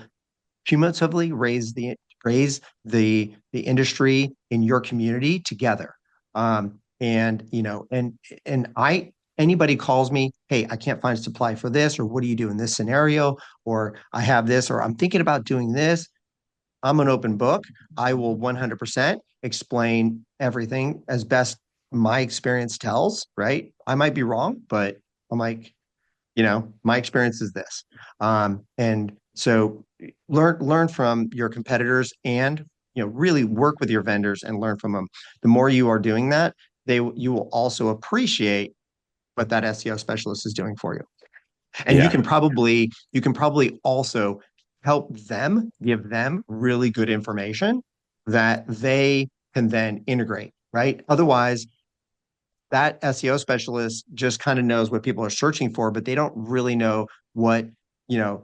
Speaker 2: cumulatively raise the industry in your community together. And anybody calls me, hey, I can't find supply for this, or what do you do in this scenario, or I have this, or I'm thinking about doing this. I'm an open book. I will 100% explain everything as best my experience tells, right? I might be wrong, but I'm like, my experience is this. And so learn from your competitors, and really work with your vendors and learn from them. The more you are doing that, you will also appreciate what that SEO specialist is doing for you. And you
Speaker 3: Yeah.
Speaker 2: can probably also give them really good information that they can then integrate, right? Otherwise, that SEO specialist just kind of knows what people are searching for, but they don't really know what, you know,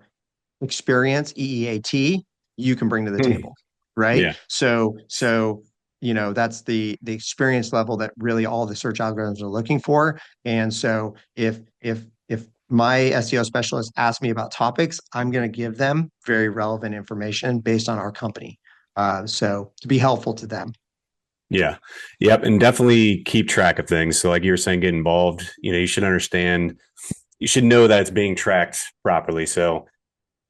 Speaker 2: experience, EEAT, you can bring to the table, right?
Speaker 3: Yeah.
Speaker 2: So that's the experience level that really all the search algorithms are looking for. And so if my SEO specialist asks me about topics, I'm going to give them very relevant information based on our company. So to be helpful to them.
Speaker 3: Yeah. Yep. And definitely keep track of things. So like you were saying, get involved, you should understand, you should know that it's being tracked properly. So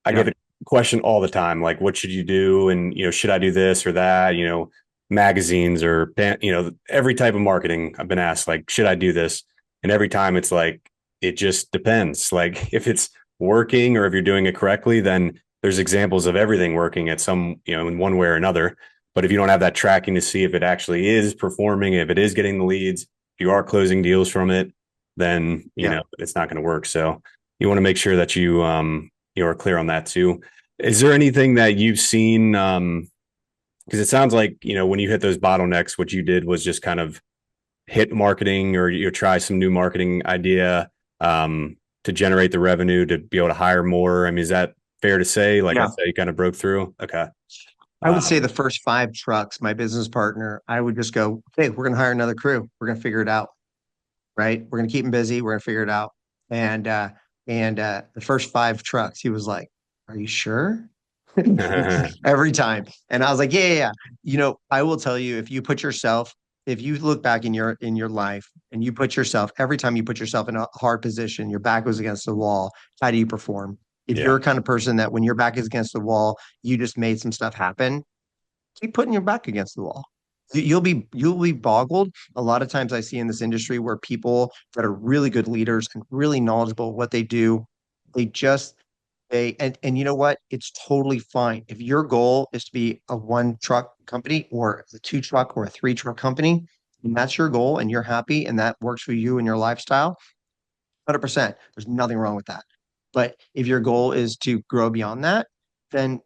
Speaker 3: I
Speaker 2: Yeah.
Speaker 3: get a question all the time, like, what should you do? And, should I do this or that? magazines or, every type of marketing I've been asked, like, should I do this? And every time it's like, it just depends. Like if it's working or if you're doing it correctly, then there's examples of everything working at some, in one way or another. But if you don't have that tracking to see if it actually is performing, if it is getting the leads, if you are closing deals from it, then, it's not going to work. So you want to make sure that you are clear on that too. Is there anything that you've seen? Because it sounds like, when you hit those bottlenecks, what you did was just kind of hit marketing or you try some new marketing idea to generate the revenue to be able to hire more. I mean, is that fair to say? Like I
Speaker 2: Yeah.
Speaker 3: said, you kind of broke through. Okay.
Speaker 2: I would say the first 5 trucks, my business partner, I would just go, hey, we're going to hire another crew. We're going to figure it out. Right. We're going to keep them busy. We're going to figure it out. And the first 5 trucks, he was like, are you sure? Every time. And I was like, yeah. I will tell you, if you look back in your life and you put yourself, every time you put yourself in a hard position, your back was against the wall, how do you perform? If
Speaker 3: Yeah.
Speaker 2: you're a kind of person that when your back is against the wall, you just made some stuff happen, keep putting your back against the wall. You'll be boggled. A lot of times I see in this industry where people that are really good leaders and really knowledgeable of what they do, they just and you know what? It's totally fine. If your goal is to be a 1 truck company or a 2 truck or a 3 truck company, and that's your goal and you're happy and that works for you and your lifestyle, 100%. There's nothing wrong with that. But if your goal is to grow beyond that, then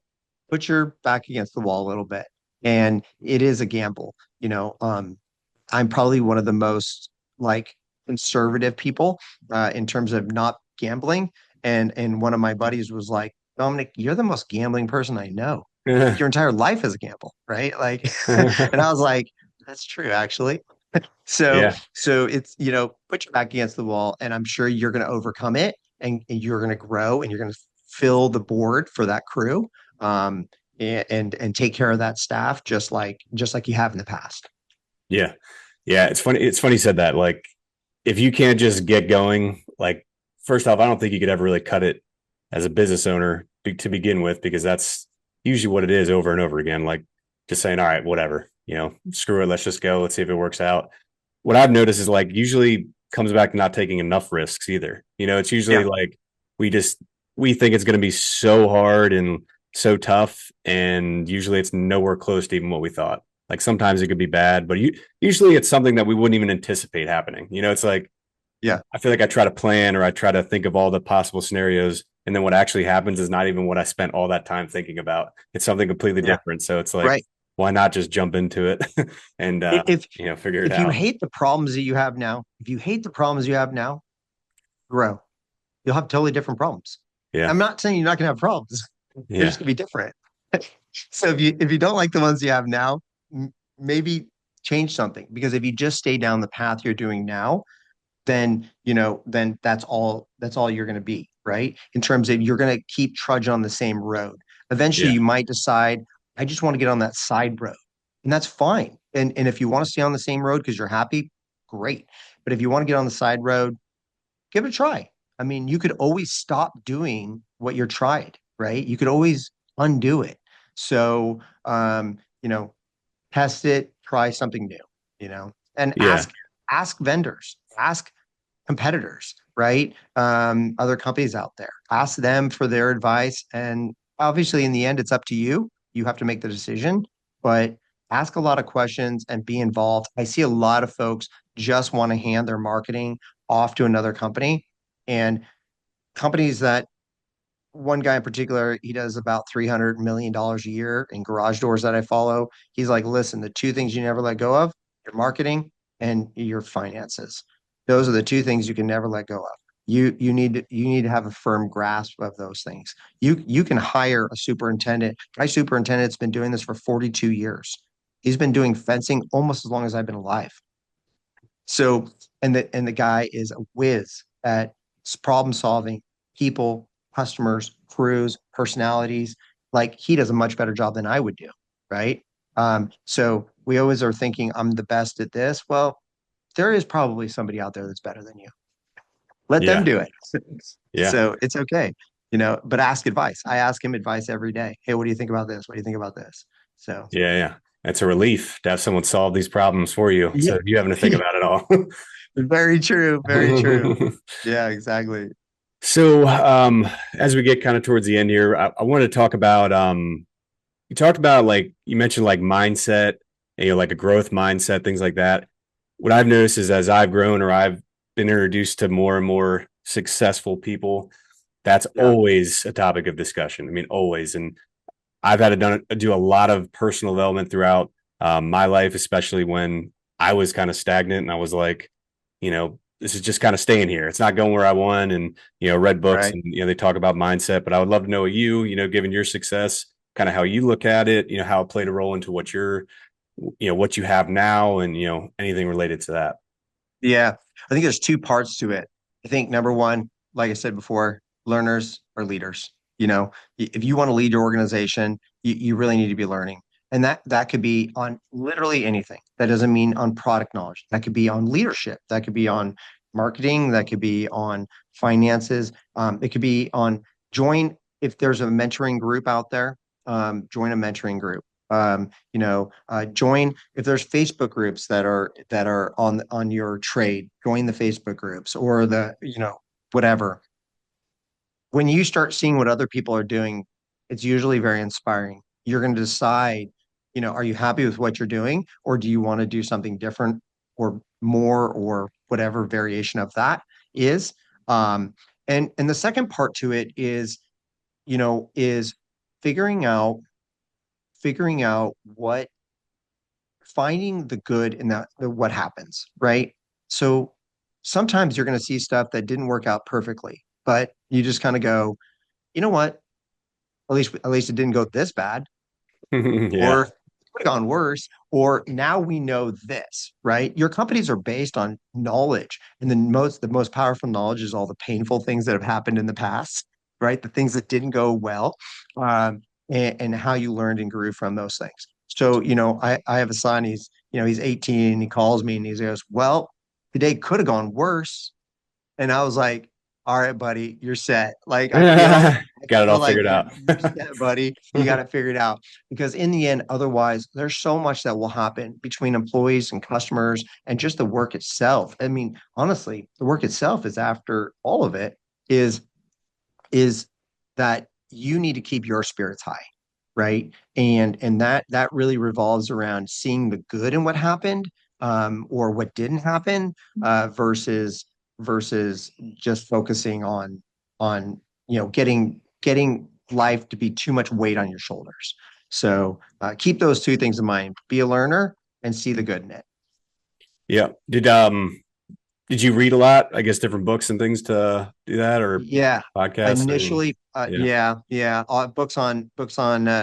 Speaker 2: put your back against the wall a little bit. And it is a gamble. I'm probably one of the most like conservative people in terms of not gambling. And one of my buddies was like, Dominic, you're the most gambling person I know. Like, your entire life is a gamble, right? Like, and I was like, that's true, actually. So,
Speaker 3: Yeah.
Speaker 2: so it's, put your back against the wall, and I'm sure you're going to overcome it, and you're going to grow, and you're going to fill the board for that crew, and take care of that staff just like you have in the past.
Speaker 3: Yeah. Yeah. It's funny. It's funny you said that. Like, if you can't just get going, like, first off, I don't think you could ever really cut it as a business owner to begin with, because that's usually what it is over and over again. Like, just saying, all right, whatever, screw it. Let's just go. Let's see if it works out. What I've noticed is, like, usually comes back to not taking enough risks either. It's usually
Speaker 2: Yeah.
Speaker 3: like we think it's going to be so hard and so tough. And usually it's nowhere close to even what we thought. Like, sometimes it could be bad, but usually it's something that we wouldn't even anticipate happening. It's like,
Speaker 2: Yeah.
Speaker 3: I feel like I try to plan or I try to think of all the possible scenarios. And then what actually happens is not even what I spent all that time thinking about. It's something completely
Speaker 2: Yeah.
Speaker 3: different. So it's like,
Speaker 2: Right.
Speaker 3: why not just jump into it and,
Speaker 2: If
Speaker 3: figure it
Speaker 2: if you
Speaker 3: out?
Speaker 2: hate the problems that you have now, grow. You'll have totally different problems.
Speaker 3: Yeah.
Speaker 2: I'm not saying you're not going to have problems. They're
Speaker 3: Yeah.
Speaker 2: just going to be different. So if you don't like the ones you have now, maybe change something, because if you just stay down the path you're doing now, then that's all you're going to be, right? In terms of, you're going to keep trudging on the same road. Eventually
Speaker 3: Yeah.
Speaker 2: you might decide, I just want to get on that side road. And that's fine. And if you want to stay on the same road because you're happy, great. But if you want to get on the side road, give it a try. I mean, you could always stop doing what you're tried, right? You could always undo it. So, test it, try something new, and
Speaker 3: Yeah.
Speaker 2: ask vendors, ask competitors, right? Other companies out there, ask them for their advice. And obviously, in the end, it's up to you. You have to make the decision, but ask a lot of questions and be involved. I see a lot of folks just want to hand their marketing off to another company, and companies that, one guy in particular, he does about $300 million a year in garage doors that I follow. He's like, listen, the 2 things you never let go of, your marketing and your finances. Those are the 2 things you can never let go of. You need to have a firm grasp of those things. You can hire a superintendent. My superintendent's been doing this for 42 years. He's been doing fencing almost as long as I've been alive. So, and the guy is a whiz at problem solving, people, customers, crews, personalities. Like, he does a much better job than I would do, right? So we always are thinking I'm the best at this. Well, there is probably somebody out there that's better than you. Let them
Speaker 3: Yeah.
Speaker 2: do it.
Speaker 3: Yeah.
Speaker 2: So it's okay, but ask advice. I ask him advice every day. Hey, what do you think about this? What do you think about this? So
Speaker 3: Yeah. Yeah. It's a relief to have someone solve these problems for you.
Speaker 2: Yeah.
Speaker 3: So you having to think about it all.
Speaker 2: Very true. Very true. Yeah, exactly.
Speaker 3: So, as we get kind of towards the end here, I want to talk about, you talked about like, you mentioned like mindset, like a growth mindset, things like that. What I've noticed is as I've grown or I've been introduced to more and more successful people, that's
Speaker 2: Yeah.
Speaker 3: always a topic of discussion. I mean, always. And I've had to do a lot of personal development throughout my life, especially when I was kind of stagnant and I was like, this is just kind of staying here. It's not going where I want. And, read books
Speaker 2: Right.
Speaker 3: and, they talk about mindset, but I would love to know you, given your success, kind of how you look at it, how it played a role into what what you have now and, anything related to that.
Speaker 2: Yeah. I think there's two parts to it. I think number one, like I said before, learners are leaders. If you want to lead your organization, you really need to be learning. And that could be on literally anything. That doesn't mean on product knowledge. That could be on leadership. That could be on marketing. That could be on finances. It could be on if there's a mentoring group out there, join a mentoring group. Join if there's Facebook groups that are on your trade, join the Facebook groups or whatever. When you start seeing what other people are doing, it's usually very inspiring. You're going to decide, are you happy with what you're doing, or do you want to do something different or more or whatever variation of that is? And the second part to it is figuring out what finding the good in what happens, right? So sometimes you're going to see stuff that didn't work out perfectly, but you just kind of go, you know what? At least it didn't go this bad,
Speaker 3: Yeah.
Speaker 2: or it could have gone worse, or now we know this, right? Your companies are based on knowledge, and the most powerful knowledge is all the painful things that have happened in the past, right? The things that didn't go well, and how you learned and grew from those things. So, I have a son, he's 18, and he calls me and he goes, well, today could have gone worse. And I was like, all right, buddy, you're set. Like I
Speaker 3: Got it all
Speaker 2: feel like
Speaker 3: figured out.
Speaker 2: you're set, buddy. You got it figured out. Because in the end, otherwise, there's so much that will happen between employees and customers and just the work itself. I mean, honestly, the work itself is after all of it is is that you need to keep your spirits high, right? And that really revolves around seeing the good in what happened, or what didn't happen, versus just focusing on getting life to be too much weight on your shoulders. So keep those two things in mind: be a learner and see the good in it.
Speaker 3: Yeah. Did you read a lot? I guess different books and things to do that, or
Speaker 2: Yeah.
Speaker 3: podcasts?
Speaker 2: Initially,
Speaker 3: Yeah.
Speaker 2: yeah, books on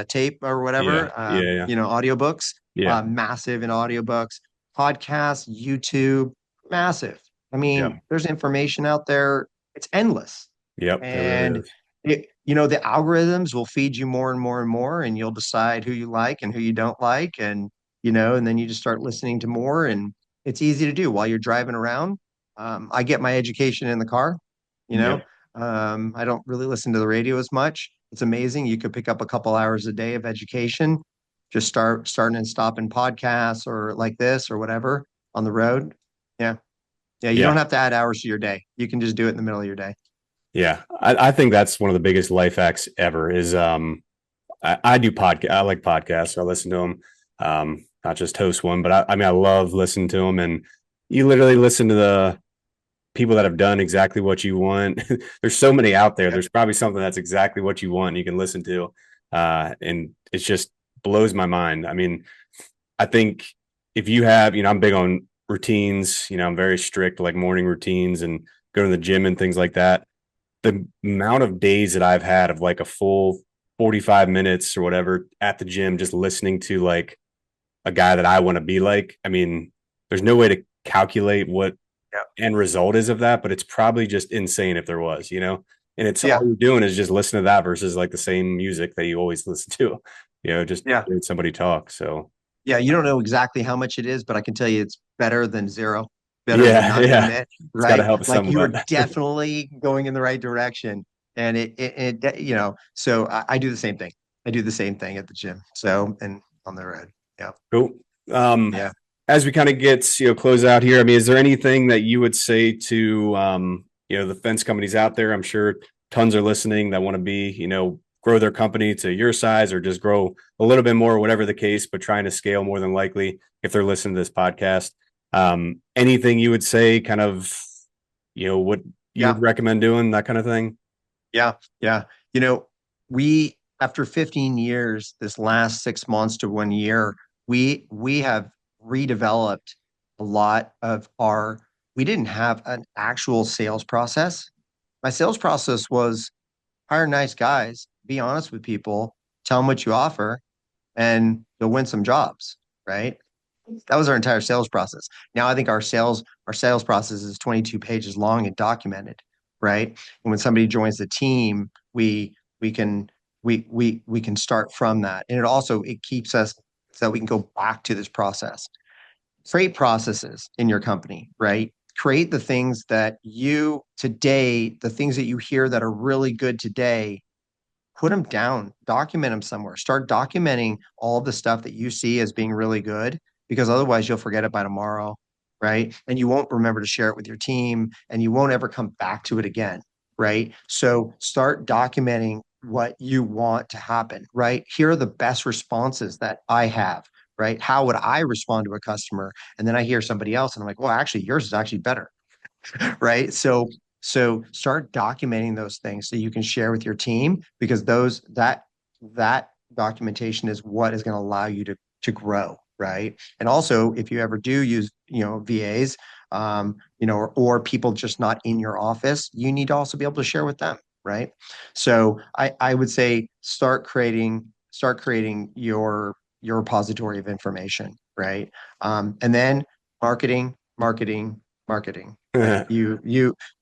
Speaker 2: tape or
Speaker 3: Yeah.
Speaker 2: whatever.
Speaker 3: Yeah.
Speaker 2: Audiobooks,
Speaker 3: Yeah.
Speaker 2: massive in audiobooks, podcasts, YouTube, massive. I
Speaker 3: Yeah.
Speaker 2: mean, there's information out there. It's endless,
Speaker 3: Yep. It really
Speaker 2: and
Speaker 3: is.
Speaker 2: the algorithms will feed you more and more and more, and you'll decide who you like and who you don't like, and then you just start listening to more, and it's easy to do while you're driving around. I get my education in the car. You know,
Speaker 3: Yep.
Speaker 2: I don't really listen to the radio as much. It's amazing. You could pick up a couple hours a day of education, just starting and stopping podcasts or like this or whatever on the road. Yeah. Yeah. You don't
Speaker 3: Yeah.
Speaker 2: have to add hours to your day. You can just do it in the middle of your day.
Speaker 3: Yeah. I think that's one of the biggest life hacks ever is I do podcast. I like podcasts. So I listen to them. Not just host one, but I mean I love listening to them. And you literally listen to the people that have done exactly what you want. There's so many out there.
Speaker 2: Yeah.
Speaker 3: There's probably something that's exactly what you want and you can listen to. And it just blows my mind. I mean, I think if you have, I'm big on routines, I'm very strict, like morning routines and going to the gym and things like that. The amount of days that I've had of like a full 45 minutes or whatever at the gym, just listening to like a guy that I want to be like, I mean, there's no way to calculate what
Speaker 2: Yeah.
Speaker 3: end result is of that, but it's probably just insane if there was, and it's all
Speaker 2: Yeah.
Speaker 3: you're doing is just listen to that versus like the same music that you always listen to, just
Speaker 2: Yeah.
Speaker 3: hearing somebody talk. So
Speaker 2: Yeah. You don't know exactly how much it is, but I can tell you it's better than zero, better than
Speaker 3: yeah,
Speaker 2: not doing
Speaker 3: yeah,
Speaker 2: it.
Speaker 3: it's got to
Speaker 2: Right.
Speaker 3: help
Speaker 2: Like you
Speaker 3: somewhat.
Speaker 2: are definitely going in the right direction. And so I do the same thing. I do the same thing at the gym. So, and on the road. Yeah.
Speaker 3: Cool.
Speaker 2: Yeah.
Speaker 3: As we kind of get, close out here, I mean, is there anything that you would say to, the fence companies out there? I'm sure tons are listening that want to be, grow their company to your size or just grow a little bit more, whatever the case, but trying to scale more than likely if they're listening to this podcast. Anything you would say kind of, what you
Speaker 2: Yeah.
Speaker 3: would recommend doing, that kind of thing?
Speaker 2: Yeah. Yeah. We, after 15 years, this last 6 months to 1 year, we have redeveloped a lot of we didn't have an actual sales process. My sales process was hire nice guys, be honest with people, tell them what you offer, and you'll win some jobs, right? That was our entire sales process. Now I think our sales process is 22 pages long and documented, right? And when somebody joins the team, we can we can start from that. And it keeps us so we can go back to this process. Create processes in your company, right? Create the things that the things that you hear that are really good today, put them down, document them somewhere. Start documenting all the stuff that you see as being really good, because otherwise you'll forget it by tomorrow, right? And you won't remember to share it with your team, and you won't ever come back to it again, right? So start documenting what you want to happen, right? Here are the best responses that I have, right? How would I respond to a customer? And then I hear somebody else and I'm like, well, actually, yours is actually better, right? So start documenting those things so you can share with your team, because that documentation is what is going to allow you to grow, right? And also, if you ever do use VAs, or people just not in your office, you need to also be able to share with them, right? So I would say start creating your repository of information, right? And then marketing, marketing, marketing.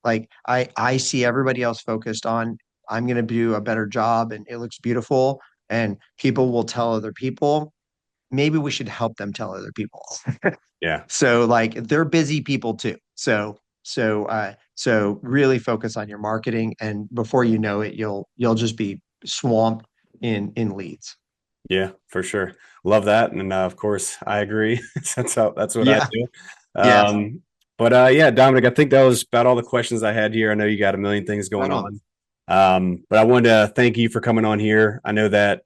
Speaker 2: Like I see everybody else focused on, I'm going to do a better job and it looks beautiful and people will tell other people. Maybe we should help them tell other people.
Speaker 3: Yeah.
Speaker 2: So like they're busy people too. So really focus on your marketing, and before you know it, you'll just be swamped in leads.
Speaker 3: Yeah, for sure. Love that. And of course I agree. That's what I
Speaker 2: Yeah.
Speaker 3: do.
Speaker 2: Yeah.
Speaker 3: Yeah, Dominic, I think that was about all the questions I had here. I know you got a million things
Speaker 2: Right
Speaker 3: going
Speaker 2: on.
Speaker 3: on. But I wanted to thank you for coming on here. I know that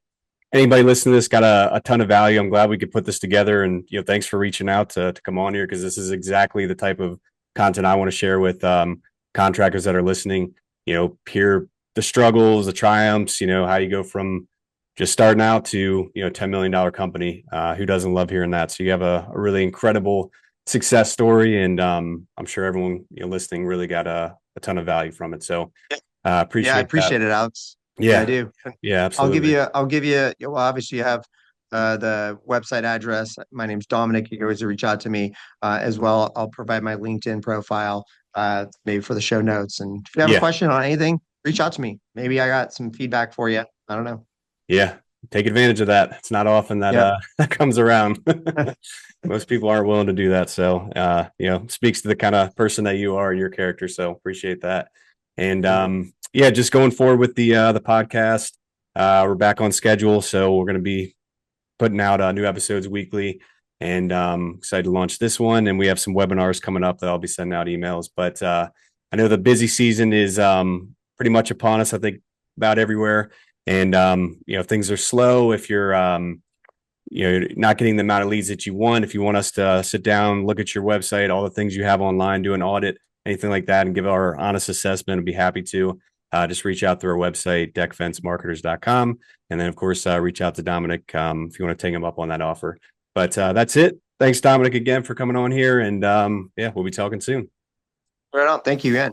Speaker 3: anybody listening to this got a ton of value. I'm glad we could put this together, and thanks for reaching out to come on here, because this is exactly the type of content I want to share with contractors that are listening. Hear the struggles, the triumphs, how you go from just starting out to $10 million company. Who doesn't love hearing that? So you have a really incredible success story, and I'm sure everyone listening really got a ton of value from it. So
Speaker 2: Yeah, I
Speaker 3: appreciate that.
Speaker 2: appreciate it, Alex. Yeah, I
Speaker 3: Yeah,
Speaker 2: do.
Speaker 3: yeah, absolutely.
Speaker 2: I'll give you, well, obviously you have the website address. My name's Dominic. You can always reach out to me as well. I'll provide my LinkedIn profile maybe for the show notes. And if you have a
Speaker 3: Yeah,
Speaker 2: question on anything, reach out to me. Maybe I got some feedback for you. I don't know.
Speaker 3: yeah. Take advantage of that. It's not often that
Speaker 2: Yep.
Speaker 3: that comes around. Most people aren't willing to do that. So speaks to the kind of person that you are and your character. So appreciate that. And yeah, just going forward with the podcast. We're back on schedule. So we're gonna be putting out new episodes weekly, and excited to launch this one. And we have some webinars coming up that I'll be sending out emails. But I know the busy season is pretty much upon us, I think, about everywhere. And things are slow. If you're you're not getting the amount of leads that you want, if you want us to sit down, look at your website, all the things you have online, do an audit, anything like that, and give our honest assessment, I'd be happy to. Just reach out through our website, deckfencemarketers.com. And then, of course, reach out to Dominic if you want to take him up on that offer. But that's it. Thanks, Dominic, again for coming on here. And yeah, we'll be talking soon.
Speaker 2: Right on. Thank you, Ian.